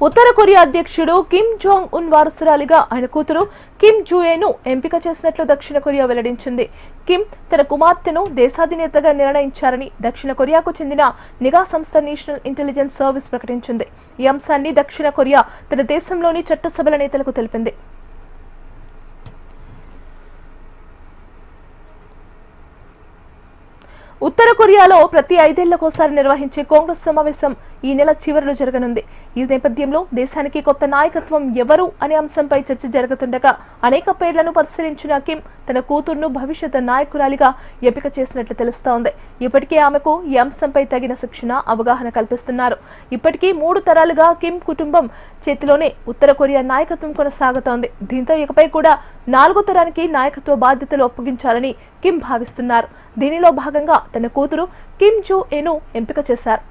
ఉత్తర Korea అధ్యక్షుడు Kim Jong Un వారసురాలిగా ఆయన కూతురు కిమ్ జూయేను ఎంపిక చేసినట్లు దక్షిణ కొరియా వెల్లడించింది. కిమ్ తన కుమార్తెను దేశాధినేతగా నిర్ణయించారని దక్షిణ కొరియాకు చెందిన నిఘా సంస్థ నేషనల్ ఇంటెలిజెన్స్ సర్వీస్ ప్రకటించింది. ఈ అంశాన్ని దక్షిణ కొరియా తన దేశంలోని చట్టసభల నేతలకు తెలిపింది. ఉత్తర కొరియాలో ప్రతి 5 ఏళ్లకోసారి నిర్వహించే కాంగ్రెస్ సమావేశం ఈ నెల చివరిలో జరగనుంది. ఈ నేపథ్యంలో దేశానికి కొత్త నాయకత్వం ఎవరు అనే అంశంపై చర్చ జరుగుతుండగా అనేక పేర్లను పరిశీలించిన కిమ్ తన కూతురును భవిష్యత్ నాయకురాలిగా ఎంపిక చేసినట్లు తెలుస్తోంది. ఇప్పటికే ఆమెకు ఈ అంశంపై తగిన శిక్షణ, అవగాహన కల్పిస్తున్నారు. ఇప్పటికీ 3 తరాలుగా కిమ్ కుటుంబం చేతిలోనే ఉత్తర కొరియా నాయకత్వం కొనసాగుతోంది. దీంతో ఇకపై కూడా 4వ తరానికి నాయకత్వ బాధ్యతలు అప్పగించాలని కిమ్ భావిస్తున్నారు. దీనిలో భాగంగా తన కూతురు కిమ్ జూ ఏను ఎంపిక చేశారు.